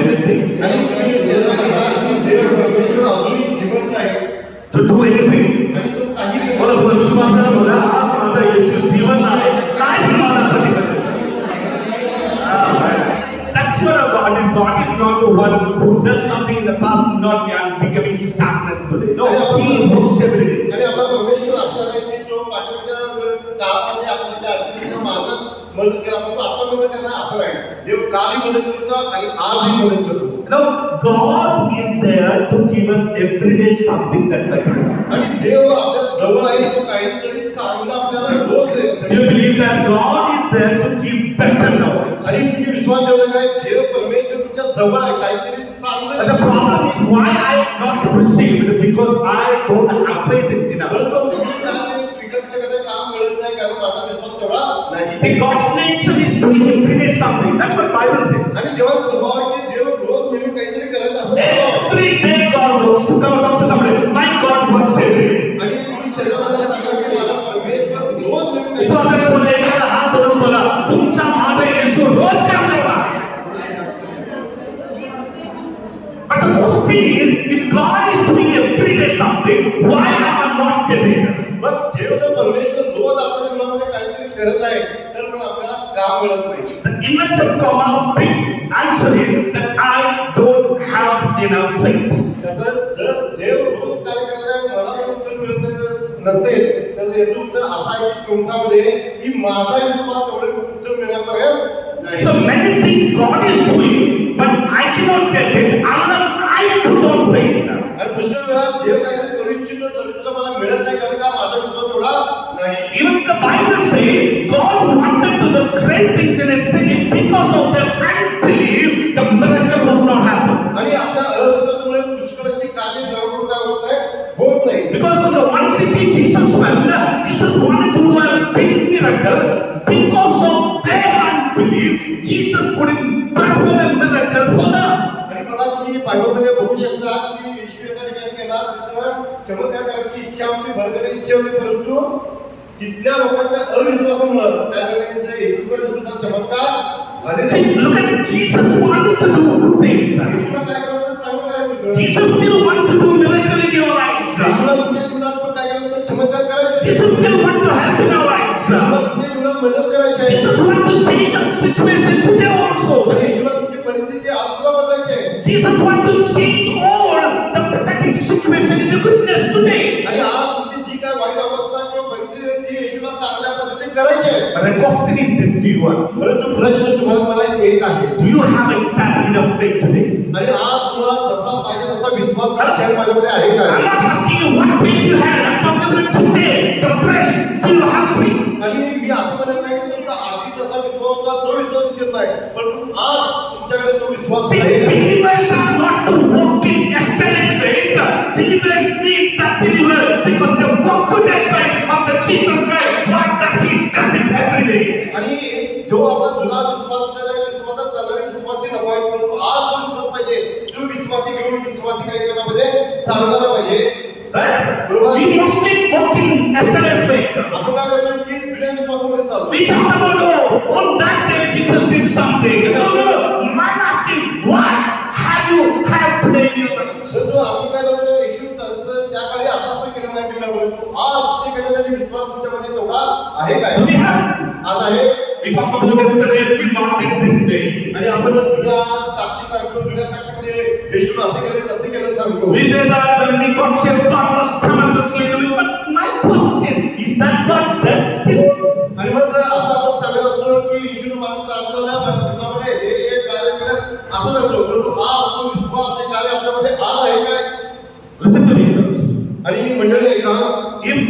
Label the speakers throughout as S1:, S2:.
S1: anything,
S2: आणि तुम्ही शरीरात असा की देव परमेश्वर अजूनही जिवंत आहे
S1: to do anything.
S2: आणि तो काही
S1: मला विश्वासाला बोला, हा माझा येशू जिवंत आहे, काय माझ्यासाठी करेल? That's what God is. God is not the one who does something in the past, not becoming stagnant today. No, He works every day.
S2: आणि आपला परमेश्वर असा नाही की तो पाठीच्या काळामध्ये आपल्या अडचणींना मागं मदत केला पण आता मदत करणार असं नाही. देव कालही मदत करतो आणि आजही मदत करतो.
S1: Now, God is there to give us every day something that we do.
S2: आणि देव आपल्या जवळ आहे तो काहीतरी चांगलं आपल्याला रोज देतो.
S1: You believe that God is there to give better knowledge.
S2: आणि तुम्ही विश्वास ठेवला काय देव परमेश्वर तुमच्या जवळ आहे काहीतरी चांगलं.
S1: But the problem is why I not received because I don't have faith in enough.
S2: परंतु तुम्ही काय स्वीकारण्याचं काम मिळत नाही कारण माझा विश्वास तेवढा नाही.
S1: See, God's nature is doing every day something. That's what Bible says.
S2: आणि देवाचा स्वभाव आहे की देव रोज नवीन काहीतरी करत असतो.
S1: Every day God works. To come up to somebody, my God works every day.
S2: आणि तुम्ही शरीराला सांगा की मला परमेश्वर रोज नवीन काही
S1: विश्वासाने बोला, एखादा हात धरून बोला, तुमचा माझा येशू रोज काम करणार. But the question is, if God is doing every day something, why am I not getting it?
S2: मग देव जर परमेश्वर रोज आपल्या जीवनामध्ये काहीतरी करत आहे तर मग आपल्याला काम मिळत नाही.
S1: The inverted comma big answer is that I don't have enough faith.
S2: त्याचं जर देव रोज कार्य करत मला उत्तर मिळत नसेल तर याचं उत्तर असं आहे की तुमच्यामध्ये की माझा विश्वास तेवढे उत्तर मिळण्यापर्यंत नाही.
S1: So many things God is doing, but I cannot get it unless I put on faith.
S2: आणि पुष्कळ वेळा देव काहीतरी करू इच्छितो तरी सुद्धा मला मिळत नाही कारण का माझा विश्वास तेवढा नाही.
S1: Even the Bible says God wanted to do great things in a city because of their unbelief, the miracle was not happening.
S2: आणि आपल्या अविश्वासामुळे पुष्कळाची कार्य देवाकडून काय होत नाही.
S1: Because of the one city Jesus went, Jesus wanted to do a big miracle. Because of their unbelief, Jesus couldn't perform a miracle for them.
S2: आणि बघा तुम्ही बायबलमध्ये बघू शकता की येशू एका ठिकाणी गेला तिथं चमत्कार करायची इच्छा होती भरकराची इच्छा होती परंतु तिथल्या लोकांच्या अविश्वासामुळे त्या ठिकाणी येशूकडे सुद्धा चमत्कार झाले नाही.
S1: Look at Jesus wanted to do good things.
S2: येशूला काय करायचं चांगलं करायचं.
S1: Jesus still want to do miracle in your life.
S2: येशूला तुमच्या जीवनात पण काय करायचं चमत्कार करायचे.
S1: Jesus still want to help in our lives.
S2: येशूला तुमच्या जीवनात मदत करायची आहे.
S1: Jesus want to change our situation today also.
S2: आणि येशूला तुमची परिस्थिती आज सुद्धा बदलायची आहे.
S1: Jesus want to change all the pathetic situation in the goodness today.
S2: आणि आज तुमची जी काय वाईट अवस्था किंवा परिस्थिती आहे ती येशूला चांगल्या पद्धतीने करायची आहे.
S1: But the question is this to you.
S2: परंतु प्रश्न तुम्हाला मला एक आहे.
S1: Do you have exactly enough faith today?
S2: आणि आज तुम्हाला जसा पाहिजे तसा विश्वास माझ्यामध्ये आहे का?
S1: I'm not asking you what faith you have. I'm talking about today, the fresh. Do you have faith?
S2: आणि मी असं म्हणत नाही की तुमचा आधी जसा विश्वास होता तो विश्वास दिसत नाही परंतु आज तुमच्याकडे तो विश्वास
S1: See,
S2: आहे का?
S1: believers are not to walk in yesterday's faith. Believers need that believer because they walk to that faith of the Jesus Christ, not that He does it every day.
S2: आणि जो आपला जुना विश्वास त्याला विश्वासात चालणारी विश्वासी नको आहे परंतु आज जो विश्वास पाहिजे तो विश्वासी घेऊन विश्वासी काय करणार पाहिजे चालणारा पाहिजे. बरोबर?
S1: We must keep walking yesterday's faith.
S2: आपण काय करतो की जुन्या विश्वासामध्ये चालतो.
S1: We talked about, oh, on that day Jesus did something. No, no, I'm asking, what have you had today in your life?
S2: तर जो आपण काय करतो येशू त्या काळी असं केलं नाही दिला परंतु आज ते करण्यासाठी विश्वास तुमच्यामध्ये तेवढा आहे काय?
S1: Do we have?
S2: आज आहे.
S1: We talked about yesterday, we not did this day.
S2: आणि आपण जुन्या साक्षी सांगतो जुन्या साक्षीमध्ये येशूने असं केलं तसं केलं सांगतो.
S1: We say that when we got saved, God was tremendously doing, but my question is that God dead still?
S2: आणि मग असं आपण सांगत असतो की येशूने माणूस आपल्याला जीवनामध्ये हे कार्य केलं असं सांगतो परंतु आज तो विश्वास ते कार्य आपल्यामध्ये आज आहे काय?
S1: Listen to me, church.
S2: आणि मंडळी ऐका
S1: If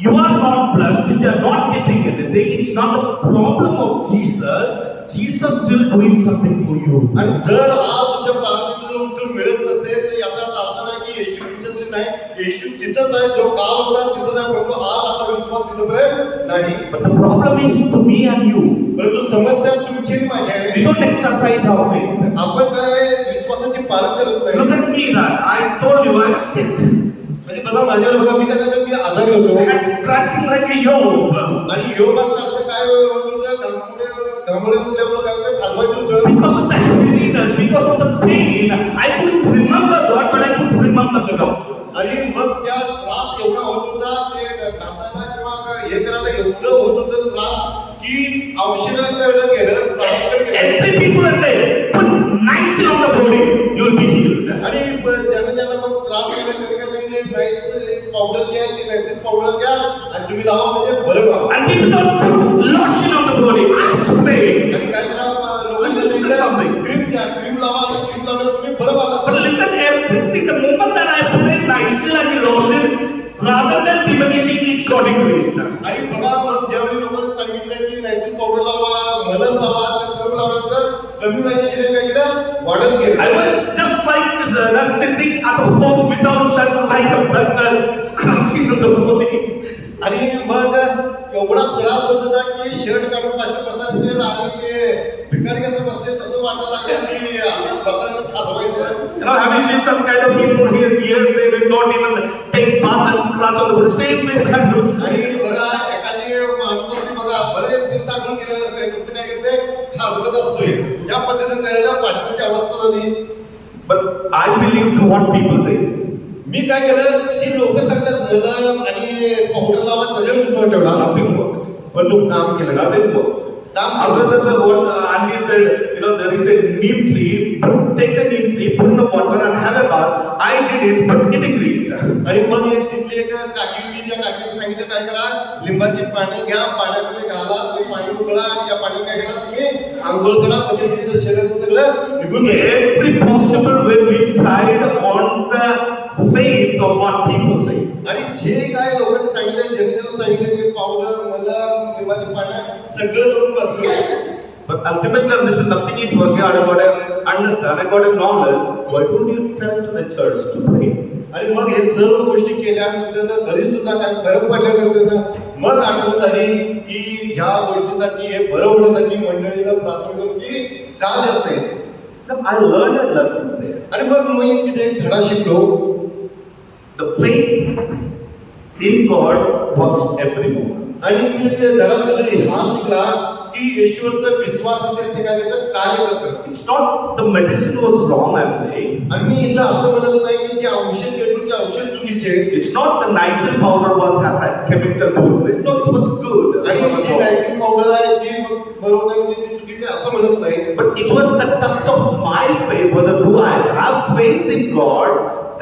S1: you are not blessed, if you are not getting anything, it's not a problem of Jesus. Jesus still doing something for you.
S2: आणि जर आज तुमच्या प्रार्थनेचं उत्तर मिळत नसेल तर याचा अर्थ असा नाही की येशू तुमच्यासाठी नाही येशू तिथंच आहे जो काल होता तिथंच आहे परंतु आज आपला विश्वास तिथपर्यंत नाही.
S1: But the problem is to me and you.
S2: परंतु समस्या तुमची आणि माझी आहे.
S1: We don't exercise our faith.
S2: आपण काय विश्वासाची पालन करत नाही.
S1: Look at me that I told you I was sick.
S2: आणि बघा माझ्यावर बघा मी काय करतो मी आजारी होतो.
S1: I had scratching like a Job.
S2: आणि योगासारखं काय घामोळे उठल्यामुळे काय होतं खालवायचं होतं.
S1: Because of the heavy bitterness, because of the pain, I couldn't remember God, but I could remember the doctor.
S2: आणि मग त्या त्रास एवढा होत होता ते घासायला किंवा हे करायला एवढं होत होतं त्रास की औषधाकडे गेलं डॉक्टरकडे गेलं.
S1: And three people are saying, put nice on the body, you will be healed.
S2: आणि ज्यांना मग त्रास झाला त्यांनी काय सांगितले नाईस पावडर जी आहे ती नाईस पावडर घ्या आणि तुम्ही लावा म्हणजे बरं व्हा.
S1: And people don't put lotion on the body, I spray.
S2: आणि काय करा लोकांना क्रीम घ्या क्रीम लावा आणि क्रीम लावल्यावर तुम्ही बरं व्हाल.
S1: But listen, everything, the moment that I apply Nycil and lotion, rather than diminishing, it's got increased.
S2: आणि बघा मग ज्यावेळी लोकांनी सांगितलं की नायसिल पावडर लावा मलम लावा ते सर्व लावल्यानंतर कमी व्हायच्या ठिकाणी काय केलं वाढत गेलं.
S1: I was just like this, sitting at home without shelter, like a beggar, scratching the body.
S2: आणि मग एवढा त्रास होत होता की शर्ट काढून पाचशे बसायचे आणि ते भिकारी कसं बसले तसं वाटायला लागलं की असं बसायला खाजवायचं.
S1: You know, have you seen such kind of people here? Years they will not even take bath and scratch on the body. Same way that you see.
S2: आणि बघा एखादी माणूस होती बघा बरेच दिवस आठवण केलेलं नसते नुसतं काय करते खाजवत असतोय. या पद्धतीने करायला पाचवीची अवस्था झाली.
S1: But I believe to what people say.
S2: मी काय केलं जी लोक सांगतात मलम आणि पावडर लावा त्याच्यावर विश्वास ठेवला.
S1: Nothing worked.
S2: पण तो काम केलं ना.
S1: Nothing worked.
S2: काम
S1: Other than the what Andy said, you know, there is a neem tree. Take the neem tree, put in the water and have a bath. I did it, but it increased.
S2: आणि मग एक तिथली एक काकी होती त्या काकीने सांगितलं काय करा लिंबाची पाणी घ्या पाण्यामध्ये घाला ते पाणी उकळा आणि त्या पाणी काय करा तुम्ही आंघोळ करा म्हणजे तुमचं शरीराचं सगळं निघून जाईल.
S1: Every possible way we tried on the faith of what people say.
S2: आणि जे काय लोकांनी सांगितलं ज्यांनी सांगितलं की पावडर मलम लिंबाची पाणी सगळं करून बसलं.
S1: But ultimate condition, nothing is working. I got to understand, I got to knowledge. Why don't you turn to the church to pray?
S2: आणि मग हे सर्व गोष्टी केल्यानंतर घरी सुद्धा काय फरक पडल्यानंतर मग आठवण झाली की ह्या गोष्टीसाठी हे बरं होण्यासाठी मंडळीला प्रार्थना करून की का देत नाहीस.
S1: Then I learned a lesson there.
S2: आणि मग मी तिथे एक धडा शिकलो.
S1: The faith in God works every moment.
S2: आणि मी ते धडा हा शिकला की येशूवरचा विश्वास असेल ते काय करतात कार्य करतात.
S1: It's not the medicine was wrong, I'm saying.
S2: आणि मी इथं असं म्हणत नाही की जे औषध घेतो ते औषध चुकीचे.
S1: It's not the Nycil powder has a chemical to it. It's not, it was good.
S2: आणि जी नायसिल पावडर आहे ती बरोबर नाही म्हणजे ती चुकीचे असं म्हणत नाही.
S1: But it was the test of my faith, whether do I have faith in God,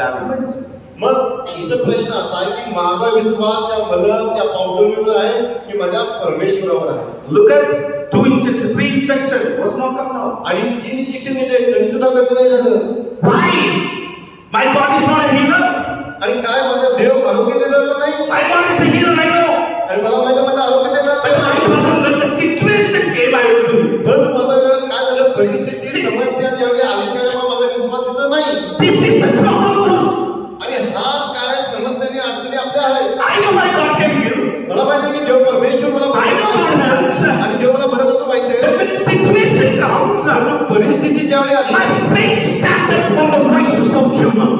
S1: that medicine.
S2: मग इथं प्रश्न असा आहे की माझा विश्वास त्या मलम त्या पावडरवर आहे की माझ्या परमेश्वरावर आहे.
S1: Look at 2 injections, 3 injections, was not coming out.
S2: आणि 3 इंजेक्शन म्हणजे तरी सुद्धा कमी नाही झालं.
S1: Why? My God is not a healer.
S2: आणि काय माझा देव आरोग्य देणार नाही.
S1: My God is a healer, I know.
S2: आणि मला माहिती माझं आरोग्य देणार
S1: But my
S2: नाही.
S1: problem, when the situation came, I don't do it.
S2: परंतु माझं काय झालं परिस्थिती समस्या ज्यावेळी आली त्यावेळी माझा विश्वास तिथं नाही.
S1: This is the problem.
S2: आणि हा काय समस्या आणि अडचणी आपल्या आहेत.
S1: I know my God can heal.
S2: मला माहिती की देव परमेश्वर मला
S1: I know God helps.
S2: आणि देव मला बरं होतं माहिती
S1: But
S2: आहे.
S1: when the situation comes,
S2: परंतु परिस्थिती ज्यावेळी आली
S1: my faith stand up on the voices of human.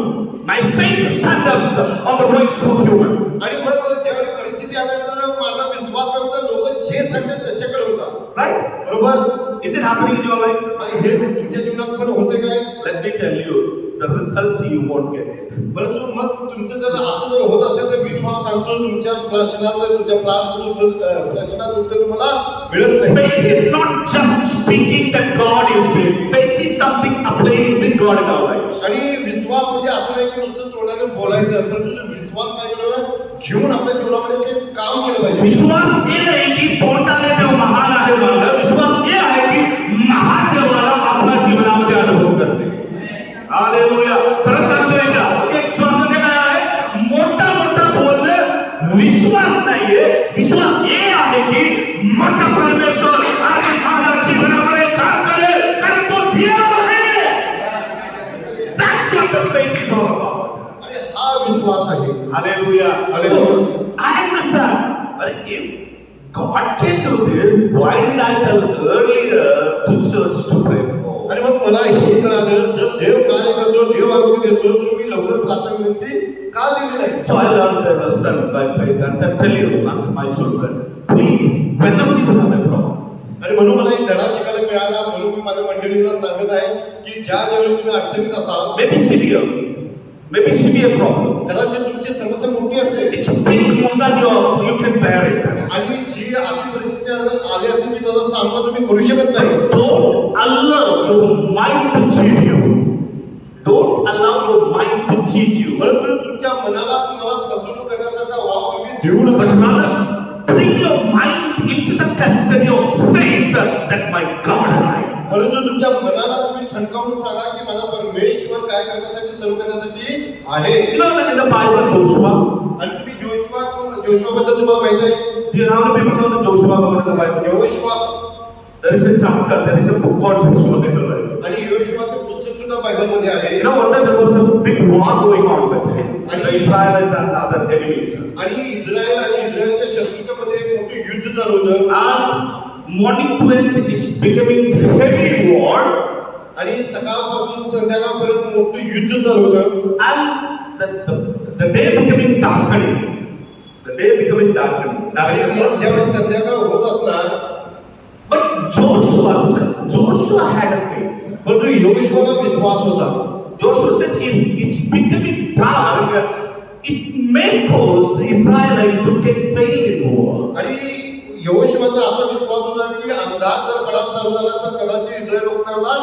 S1: My faith stand up on the voices of human.
S2: आणि मग ज्यावेळी परिस्थिती आल्यानंतर माझा विश्वास होता लोक जे सांगतात त्याच्याकडे होता.
S1: Right?
S2: बरोबर.
S1: Is it happening in your life?
S2: आणि हे तुमच्या जीवनात पण होते काय.
S1: Let me tell you, the result you won't get it.
S2: परंतु मग तुमचं जर असं जर होत असेल तर मी तुम्हाला सांगतो तुमच्या प्रश्नाचं तुमच्या प्रश्नाचं उत्तर तुम्हाला मिळत नाही.
S1: Faith is not just speaking that God is big. Faith is something applying with God in our lives.
S2: आणि विश्वास म्हणजे असं नाही की नुसतं तोंडाने बोलायचं पण तुझा विश्वास काय केलं घेऊन आपल्या जीवनामध्ये ते काम केलं पाहिजे.
S1: विश्वास हे नाही की तोंडाने देव महान आहे म्हणलं. विश्वास हे आहे की महान देवाला आपल्या जीवनामध्ये अनुभव करणे. हालेलुया. प्रसन्न आहे. एक विश्वास म्हणजे काय आहे? मोठा मोठा बोलणं विश्वास नाहीये. विश्वास हे आहे की मोठा परमेश्वर आज माझ्या जीवनामध्ये काम करेल कारण तो देव आहे. That's what the faith is all about.
S2: आणि हा विश्वास आहे.
S1: Hallelujah. So I understand. But if God can do this, why did I tell earlier to church to pray for?
S2: आणि मग मला हे कळालं जर देव काय करतो देव आरोग्य देतो तर मी लवकर प्रार्थना विनंती का दिली नाही.
S1: So I learned a lesson by faith and I tell you, as my children, please, whenever you have a problem,
S2: आणि म्हणून मला एक धडा शिकायला मिळाला म्हणून मी माझ्या मंडळीला सांगत आहे की ज्या ज्यावेळी तुम्ही अडचणीत असाल,
S1: maybe severe problem.
S2: कदाचित तुमची समस्या मोठी असेल
S1: It's big more than you can bear it.
S2: आणि जी अशी परिस्थिती आली असेल की त्याचा सामना तुम्ही करू शकत नाही.
S1: Don't allow your mind to cheat you. Don't allow your mind to cheat you.
S2: परंतु तुमच्या मनाला तुम्हाला फसवणूक करण्यासारखा वाव तुम्ही देऊ नका.
S1: But rather bring your mind into the custody of faith that my God I.
S2: परंतु तुमच्या मनाला तुम्ही ठणकावून सांगा की माझा परमेश्वर काय करण्यासाठी सर्व करण्यासाठी आहे.
S1: You know that in the Bible, Joshua.
S2: आणि तुम्ही जोशुआ बद्दल तुम्हाला माहिती आहे.
S1: Do you know how many people know the Joshua in the Bible?
S2: Yehoshua
S1: There is a chapter, there is a book called Joshua in the Bible.
S2: आणि यहोशुआचे पुस्तक सुद्धा बायबलमध्ये आहे.
S1: You know, one day there was a big war going on with the Israelites and the other enemies.
S2: आणि Israel आणि इस्रायलच्या शत्रूच्या मध्ये एक मोठे युद्ध चालू होतं.
S1: And morning to end is becoming heavy war.
S2: आणि सकाळपासून संध्याकाळपर्यंत मोठं युद्ध चालू होतं.
S1: And the day becoming darkening. The day becoming darkening.
S2: आणि मग ज्यावेळी संध्याकाळ होत असणार,
S1: But Joshua had a faith.
S2: परंतु यहोशुआला विश्वास होता.
S1: Joshua said, if it's becoming dark, it may cause the Israelites to get failed in war.
S2: आणि यहोशुआचा असा विश्वास होता की अंधार जर पडत चालू झाला तर कदाचित इस्रायल लोकांना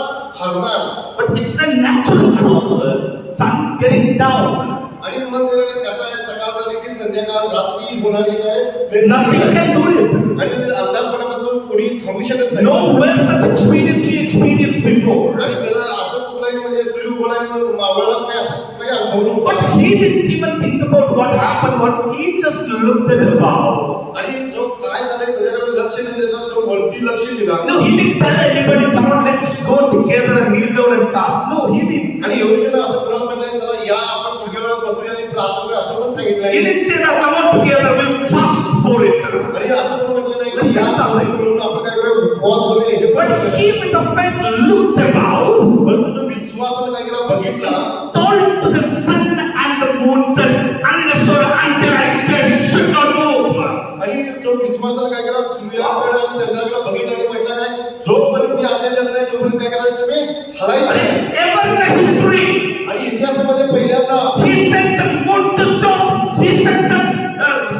S2: हरणार.
S1: But it's a natural process. Sun getting down.
S2: आणि मग कसं आहे, सकाळ झाली की संध्याकाळ रात्री होणार की काय,
S1: Nothing can do it.
S2: आणि अंधार पडण्यापासून कोणी थांबू शकत नाही.
S1: No well such experience we experienced before.
S2: आणि त्याला असं कुठलाही म्हणजे सूर्य गोलाने मावळलाच नाही असं कुठलाही अनुभव
S1: But
S2: नव्हता.
S1: he didn't even think about what happened. What he just looked at above.
S2: आणि जो काय झालंय त्याच्याकडे लक्ष नाही देता, तो वरती लक्ष दिला.
S1: No, he didn't tell anybody, come on, let's go together and kneel down and fast. No, he didn't.
S2: आणि यहोशुआने असं कुणाला म्हटलंय, चला या आपण गुडघ्यावर बसूया आणि प्रार्थना करूया असं पण
S1: He
S2: सांगितलंय.
S1: didn't say that, come on together, we'll fast for it.
S2: आणि असं पण म्हटलं नाही की या सामने मिळून आपण काय करूया, उपवास करूया. हे पण
S1: But he with the faith looked above,
S2: परंतु तो विश्वासाने काय केला, बघितला
S1: told to the sun and the moon, said, unless or until I said, should not move.
S2: आणि तो विश्वासाने काय केला, सूर्याकडे आणि चंद्राकडे बघितला आणि म्हटलं काय, जोपर्यंत मी आज्ञा देत नाही तोपर्यंत काय करायचं, तुम्ही हलायचं
S1: But
S2: नाही.
S1: it's ever in the history.
S2: आणि इतिहासामध्ये पहिल्यांदा
S1: He sent the moon to stop, he sent the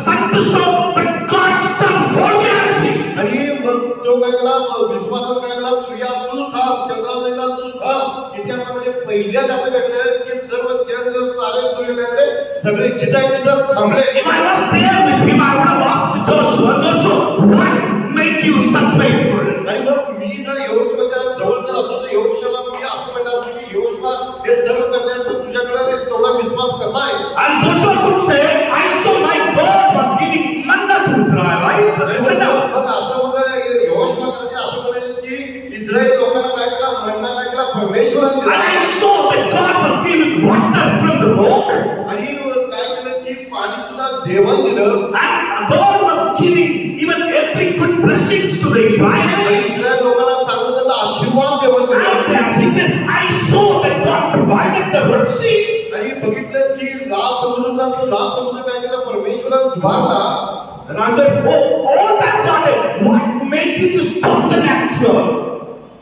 S1: sun to stop, but God stopped all galaxies.
S2: आणि मग तो काय केला, विश्वासाने काय केला, सूर्या तू थांब, चंद्राला तू थांब. इतिहासामध्ये पहिल्यांदा असं घडलं की सर्व चंद्र तारे सूर्य काय झाले, सगळे जिथं तिथं थांबले.
S1: If I was there with him, I would have asked Joshua, what made you so faithful?
S2: आणि मग मी जर यहोशुआच्या जवळ जर असतो तर यहोशुआला मी असं म्हणणार की यहोशुआ, हे सर्व करण्याचा तुझ्याकडे तेवढा विश्वास कसा आहे.
S1: And Joshua could say, I saw my God was giving manna to Israelites. Listen now.
S2: मग असं मग यहोशुआ कदाचित असं म्हणेल की इस्रायल लोकांना काय केला, मन्ना काय केला, परमेश्वराने
S1: And
S2: दिला.
S1: I saw that God was giving water from the rock.
S2: आणि काय केलं की पाणी सुद्धा देवाने दिलं.
S1: And God was giving even every good blessings to the
S2: आणि
S1: Israelites.
S2: इस्रायल लोकांना चांगलं चांगलं आशीर्वाद देवाने दिला.
S1: And he said, I saw that God provided the Red Sea.
S2: आणि बघितलं की लाल समुद्र काय केलं, परमेश्वराने उभारला.
S1: And I said, oh, all that God did, what made you to stop the natural?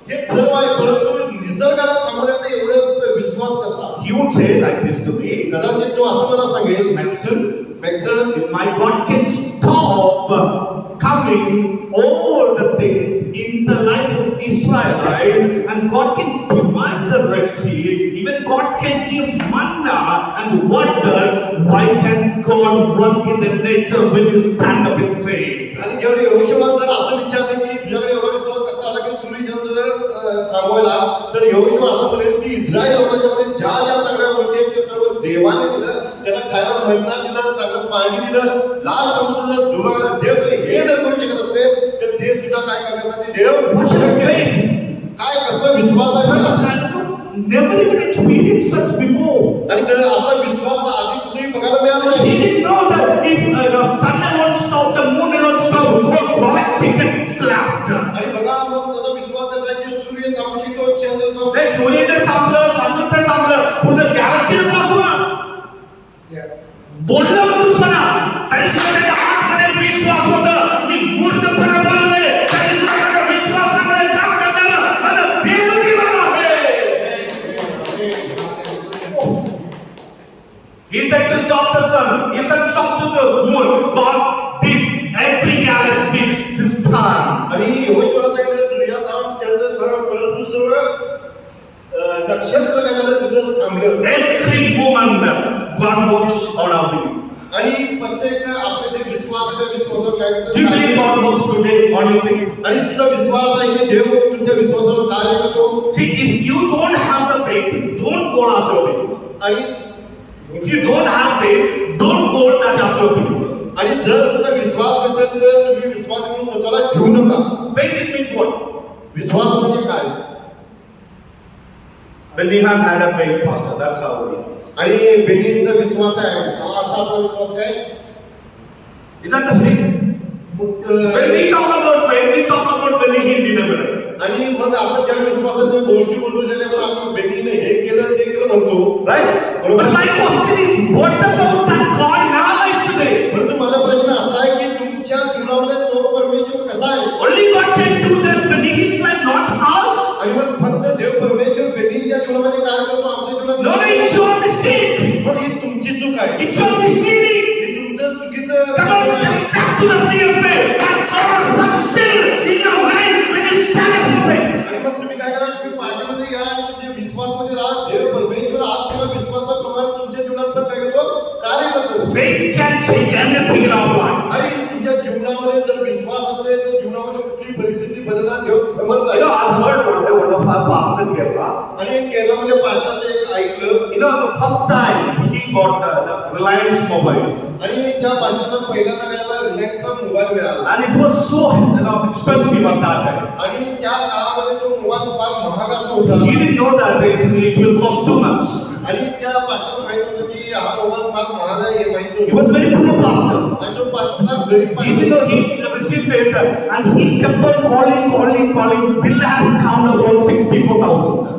S2: हे सर्व आहे, परंतु निसर्गाला थांबवण्याचा एवढं विश्वास कसा.
S1: He would say like this to me,
S2: कदाचित तो असं मला सांगेल,
S1: Maxon,
S2: मॅक्सन,
S1: if my God can stop coming all the things in the life of Israelites, and God can divide the Red Sea, even God can give manna and water, why can God work in the nature when you stand up in faith?
S2: आणि जेवढे यहोशुआला जर असं विचारलं की तुझ्याकडे एवढा विश्वास कसा आला की सूर्यचंद्र थांबवायला, तर यहोशुआ असं म्हणेल की इस्रायल लोकांच्यामध्ये ज्या ज्या चांगल्या गोष्टी आहेत ते सर्व देवाने दिलं. त्यांना खायला मन्ना दिलं, चांगलं पाणी दिलं, लाल समुद्र जर डुबाला देव जर हे जर करू शकत असेल तर ते सुद्धा काय करण्यासाठी देव शक्य आहे. काय कसला विश्वास आहे बघा.
S1: Never even experienced such before.
S2: आणि त्याला असा विश्वास आधी कुठेही बघायला मिळाला
S1: He
S2: नाही.
S1: didn't know that if the sun alone stopped, the moon alone stopped, galaxy can collapse.
S2: आणि बघा मग त्याचा विश्वास त्याचा आहे की सूर्य थांबू शकतो, चंद्र थांबू
S1: नाही, सूर्य जर थांबलं, चंद्र जर थांबलं, पूर्ण गॅलॅक्सी त्रास होणार. बोललं मूर्खपणा, तरी सुद्धा त्याच्या आतमध्ये विश्वास होता. मी मूर्खपणा बोललोय, तरी सुद्धा त्याच्या विश्वासामध्ये काम करणारा माझा देव जीवन आहे. He said to stop the sun. He said stop to the moon. God did every galaxy to star.
S2: आणि यहोशूआला सांगितलं सूर्याथांब, चंद्रथांब, परंतु सर्व नक्षत्र काय झालं तिथं थांबलं.
S1: Every moment God works on our behalf.
S2: आणि प्रत्येक आपले जे विश्वासाच्या विश्वासावर काय
S1: Do you believe God
S2: करतो
S1: works today on your faith?
S2: आणि तुझा विश्वास आहे की देव तुमच्या विश्वासावर कार्य करतो.
S1: See, if you don't have the faith, don't call us your people.
S2: आणि
S1: If you don't have faith, don't call that as your people.
S2: आणि जर तुमचा विश्वास नसेल तर तुम्ही विश्वास म्हणून स्वतःला घेऊ नका.
S1: Faith is means what?
S2: विश्वास म्हणजे काय?
S1: Belihan had a faith, pastor. That's how it is.
S2: आणि बेनीचा विश्वास आहे. असा आपला विश्वास काय?
S1: Is that the faith? When we talk about faith, we talk about believing in the mirror.
S2: आणि मग आपण ज्या विश्वासाच्या गोष्टी बोलतो त्याच्यावर आपण बेनीने हे केलं ते केलं म्हणतो.
S1: Right? But my question is, what about that God in our life today?
S2: परंतु माझा प्रश्न असा आहे की तुमच्या जीवनामध्ये तो परमेश्वर कसा आहे?
S1: Only God can do that when His life, not us.
S2: आणि मग फक्त देव परमेश्वर बेनीच्या जीवनामध्ये काय करतो आमच्या जीवनात?
S1: No, it's your mistake.
S2: मग ही तुमची चूक आहे.
S1: It's your misleading.
S2: ही तुमचं चुकीचं
S1: Come on, come back to the real faith. But still in your life, when you stand for faith.
S2: आणि मग तुम्ही काय करा तुम्ही पाठीमध्ये या आणि तुमच्या विश्वासमध्ये राहा. देव परमेश्वर आज तुला विश्वासाप्रमाणे तुमच्या जीवनात पण काय करतो? कार्य करतो.
S1: Faith can change anything in our life.
S2: आणि तुमच्या जीवनामध्ये जर विश्वास असेल तर जीवनामध्ये कुठली परिस्थिती बदलणार देव समर्थ आहे.
S1: I've heard one of our pastor Kerala.
S2: आणि केरळमध्ये पास्टरचं एक ऐकलं.
S1: The first time he got the Reliance mobile.
S2: आणि त्या पास्टरला पहिल्यांदा काय झालं रिलायन्सचा मोबाईल मिळाला.
S1: And it was so expensive at that time.
S2: आणि त्या काळामध्ये तो मोबाईल फार महाग असा होता.
S1: He didn't know that it will cost too much.
S2: आणि त्या पास्टरला माहित होतं की हा मोबाईल फार महाग आहे हे माहित
S1: He
S2: होतं.
S1: was very poor pastor.
S2: आणि तो पास्टरला गरीब
S1: Even though he received it, and he kept on calling, bill has come about 64,000.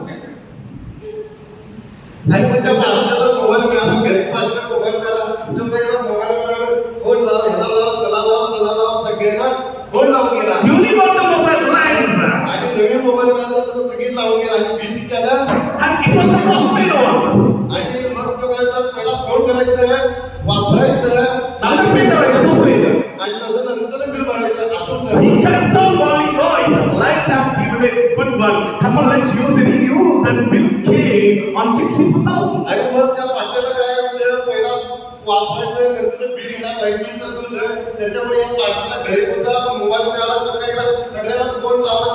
S2: आणि मग त्या पास्टरला मोबाईल मिळाला, गरीब पास्टरला मोबाईल मिळाला. तो त्याला मोबाईल मिळाला, फोन लाव, ह्याला लाव, त्याला लाव, सगळ्यांना फोन लावून गेला.
S1: Newly got the mobile line.
S2: आणि नवीन मोबाईल मिळाला तर सगळी लावून गेला आणि बिल किती आलं?
S1: And it was the postpaid one.
S2: आणि मग तो काय झाला, पहिला फोन करायचं, वापरायचं,
S1: नंतर pay करायचं, postpaid.
S2: आणि त्याचं नंतर बिल भरायचं असं होतं.
S1: He kept on calling, lights have given a good one. Come on, let's use it. He used that bill came on 64,000.
S2: आणि मग त्या पास्टरला काय होतं, पहिला वापरायचं, नंतर बिल येणार, लाईट बिलचं होतं. त्याच्यामुळे या पास्टरला घरी होता, मोबाईल मिळाला तर काय केला, सगळ्यांना फोन लावत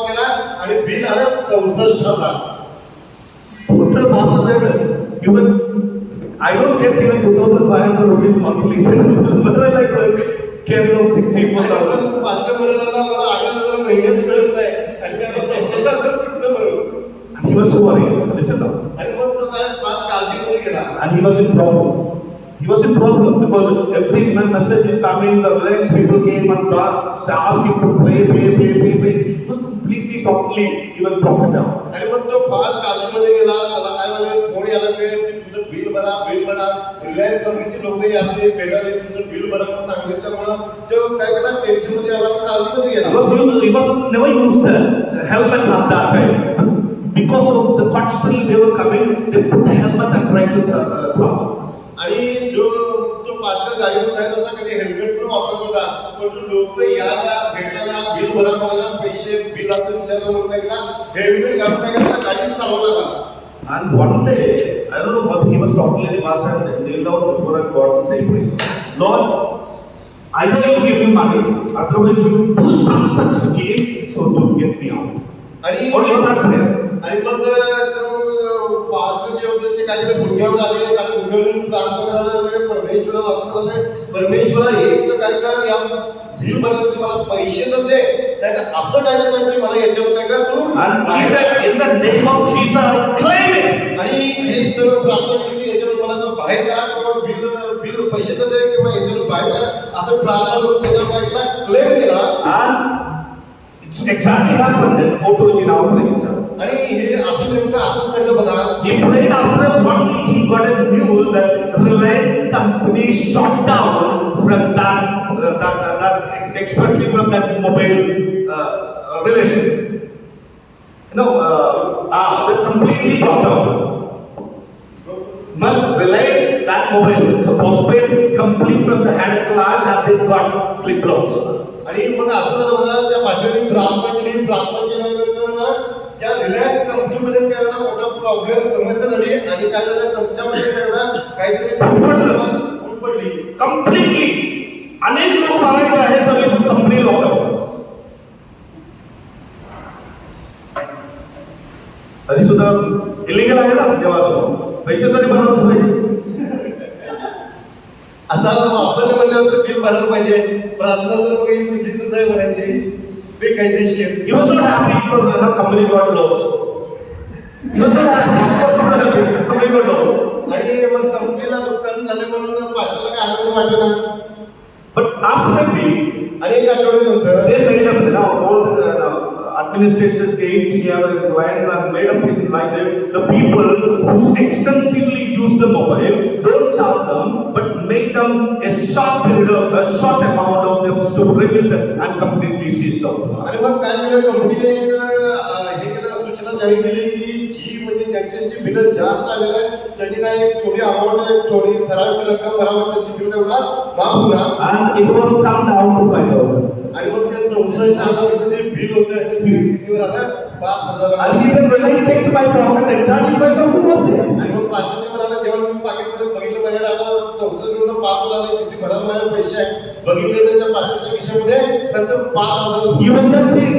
S2: गेला आणि बिल आलं 64,000.
S1: Total pastor said, even I don't get even 2,500 rupees monthly. But I like the care of 64,000.
S2: Pastor म्हणाला मला 8,000 महिन्याचं मिळत नाही आणि काय म्हणतो 64,000 कुठलं भरू?
S1: And he was so worried. Listen now.
S2: आणि मग तो काय फार काळजीमध्ये गेला.
S1: And he was in problem. He was in problem because every message is coming, the Reliance people came and asked him to pray. He was completely, totally even broken down.
S2: आणि मग तो फार काळजीमध्ये गेला. त्याला काय म्हणे फोन यायला की तुमचं बिल भरा. रिलायन्स कंपनीचे लोक यायचे भेटायला तुमचं बिल भरा म्हणून सांगितल्यामुळं तो काय केला टेन्शनमध्ये आला, काळजीमध्ये गेला.
S1: He was never used the helmet at that time. Because of the constantly they were coming, they put the helmet and tried to trouble.
S2: आणि जो पास्टर गाडीमध्ये जायचा होता कधी हेल्मेट पण वापरत होता. पण लोक यायला भेटायला बिल भरा म्हणाला, पैसे बिलाचं विचारलं म्हणून काय केला हेल्मेट घालून काय केला गाडी चालवला का.
S1: And one day, I don't know what he was talking to the pastor and kneeled down before God to say, Lord, either you give me money, otherwise you do some such scheme so to get me out.
S2: आणि
S1: What was that prayer?
S2: आणि मग तो pastor जे होते ते काय केलं गुडघ्यावर आले आणि गुडघ्यावरून प्रार्थना करायला लागले, परमेश्वराला असं म्हणाले, परमेश्वरा एक तर काय कर या बिल भरायला तुम्हाला पैसे तर दे, नाही असं काय पाहिजे मला याच्यावर काय कर तू.
S1: And he said, in the name of Jesus, claim it.
S2: आणि हे सर्व प्रार्थना केली याच्यावर मला जर बाहेर का किंवा बिल पैसे तर दे किंवा याच्यावर बाहेर का असं प्रार्थना करून त्याच्यावर काय केला क्लेम केला.
S1: And it's exactly happened in photo in our place.
S2: आणि हे असं नेमकं असं घडलं बघा.
S1: He prayed after 1 week, he got a news that Reliance company shut down from that especially from that mobile relation. They completely brought out. But Reliance, that mobile, so postpaid, complete from the head class, and they got click loans.
S2: आणि मग असं झालं बघा, त्या भाषेने प्रार्थना केल्यानंतर त्या रिलायन्स कंपनीमध्ये काय झाला मोठा प्रॉब्लेम समस्या झाली आणि काय झालं त्यांच्यामध्ये काय झालं काहीतरी पडली
S1: कम्प्लिटली अनेक लोक मारायचे आहे सगळी कंपनी लॉकडाऊन तरी सुद्धा इलिगल आहे ना तेव्हा पैसे तरी भरवच पाहिजे
S2: आता आपण म्हणल्यावर बिल भरायला पाहिजे प्रार्थना तर मग चुकीचंच आहे म्हणायची बेकायदेशीर
S1: He was not happy because the company got lost. He was not happy because the company got lost.
S2: आणि मग कंपनीला नुकसान झाले म्हणून पाचला काय आनंद वाटला ना
S1: But after that week,
S2: आणि एक आठवड्यानंतर
S1: they made up, all the administrations came together and made up like the people who extensively use the mobile, don't charge them, but make them a short period of a short amount of them to remit and completely cease off.
S2: आणि मग काय केलं कंपनीने एक हे केलं सूचना जाहीर केली की जी म्हणजे ज्यांची बिलं जास्त आलेलं आहे त्यांनी काय थोडी अमाऊंट थोडी ठराविक रक्कम भरावी त्यांची बिल तेवढा माफ होणार
S1: And it was come down to 5,000.
S2: आणि मग ते 64,000 जे बिल होतं ते बिल कितीवर आलं 5,000
S1: And he said, when I checked my pocket, exactly 5,000 was there.
S2: आणि मग पाचशे म्हणाला जेव्हा मी पाकिटमध्ये बघितलं माझ्याकडे आता 64 5 आले किती भरायला माझे पैसे आहे बघितले तर त्या पाचशेच्या खिशामध्ये फक्त 5,000
S1: He was that big.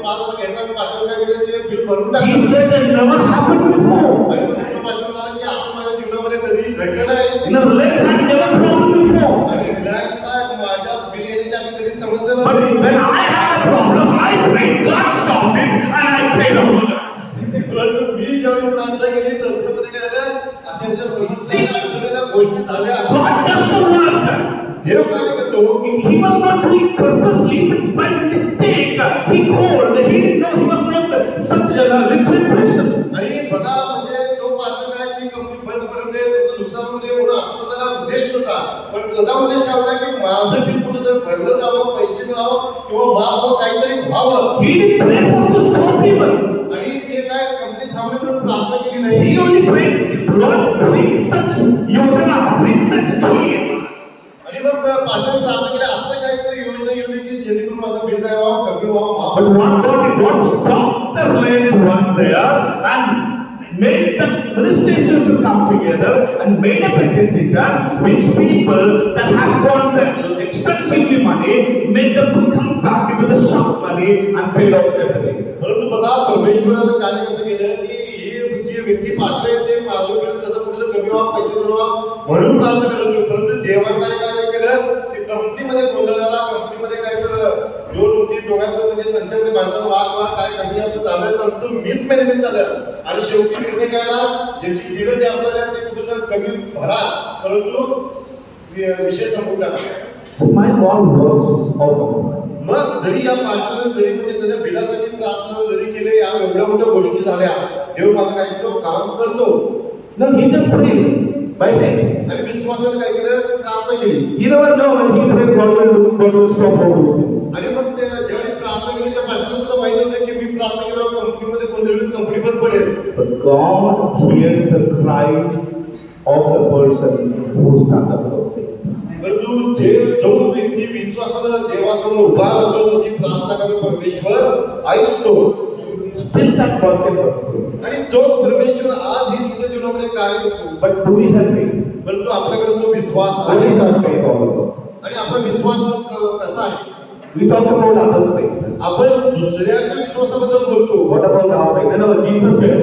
S2: 5,000 घेतला 5,000 काय केलं ते बिल भरून
S1: He
S2: टाकलं
S1: said that never happened before.
S2: आणि मग तो पाचशे म्हणाला की असं माझ्या जीवनामध्ये कधी घडलं नाही
S1: In the Reliance had never happened before.
S2: आणि रिलायन्सला माझ्या बिल येण्याची आधी कधी समस्या
S1: But
S2: नव्हती
S1: when I had a problem, I prayed, God stopped it, and I prayed over it.
S2: परंतु मी ज्यावेळी प्रार्थना केली तर काय झालं अशा ज्या समस्या अडचणीच्या गोष्टी झाल्या
S1: God does the work.
S2: देव काय करतो
S1: He was not doing purposely, but by mistake. He called. He didn't know he was not such a literate person.
S2: आणि बघा म्हणजे तो पात्र काय ती कंपनी बंद करून दे त्याचं नुकसान होऊ दे म्हणून असं त्याचा उद्देश होता पण त्याचा उद्देश काय होता की माझं बिल कुठं जर भरलं जावं पैसे मिळावं किंवा माफ काहीतरी व्हावं
S1: He didn't pray for to stop even.
S2: आणि ते काय कंपनी थांबली म्हणून प्रार्थना केली नाही
S1: He only prayed, Lord, bring such yojana, bring such scheme.
S2: आणि मग पाठवून प्रार्थना केली असं काहीतरी योजना येऊ की जेणेकरून माझं बिल काय व्हावं कमी व्हावं
S1: But what God did not stop the Reliance one there and made the legislature to come together and made up a decision which people that has got the extensively money made them to come back into the shop money and paid off everything.
S2: परंतु बघा परमेश्वरानं कार्य कसं केलं की ही जी व्यक्ती पात्र आहे ते माझं बिल कसं कुठलं कमी व्हावं पैसे मिळवा म्हणून प्रार्थना करत होती परंतु देवानं काय कार्य केलं ते कंपनीमध्ये गोंधळ झाला कंपनीमध्ये काय तर दोन होती दोघांचं म्हणजे त्यांच्याकडे भांडण वाद काय कमी असं झालं त्यांचं मिसमॅनेजमेंट झालं आणि शेवटी निर्णय काय आला ज्यांची बिलं जे आपल्याला ते कुठं तर कमी भरा परंतु विषय संपून टाकला
S1: So my God works of
S2: मग जरी या पार्टनर जरी म्हणजे त्याच्या बिलासाठी प्रार्थना जरी केले या एवढ्या मोठ्या गोष्टी झाल्या देव माझं काय तो काम करतो
S1: No, he just prayed by faith.
S2: आणि विश्वासाने काय केलं प्रार्थना केली
S1: You never know when he prayed, God will stop all those things.
S2: आणि मग ते ज्यावेळी प्रार्थना केली त्या पार्टनर सुद्धा माहिती होतं की मी प्रार्थना केल्यावर कंपनीमध्ये कोणतरी कंपनी बंद पडेल
S1: But God hears the cry of the person who stands up for faith.
S2: परंतु जे जो व्यक्ती विश्वासानं देवासमोर उभा राहतो ती प्रार्थना करतो परमेश्वर ऐकतो
S1: Still that God can pursue.
S2: आणि तो परमेश्वर आज ही तुमच्या जीवनामध्ये कार्य करतो
S1: But do we have faith?
S2: परंतु आपल्याकडे तो विश्वास
S1: What
S2: आहे
S1: is our faith all about?
S2: आणि आपला विश्वास मग कसा आहे
S1: We talk about others' faith.
S2: आपण दुसऱ्याच्या विश्वासाबद्दल बोलतो
S1: What about our faith? You know, Jesus said,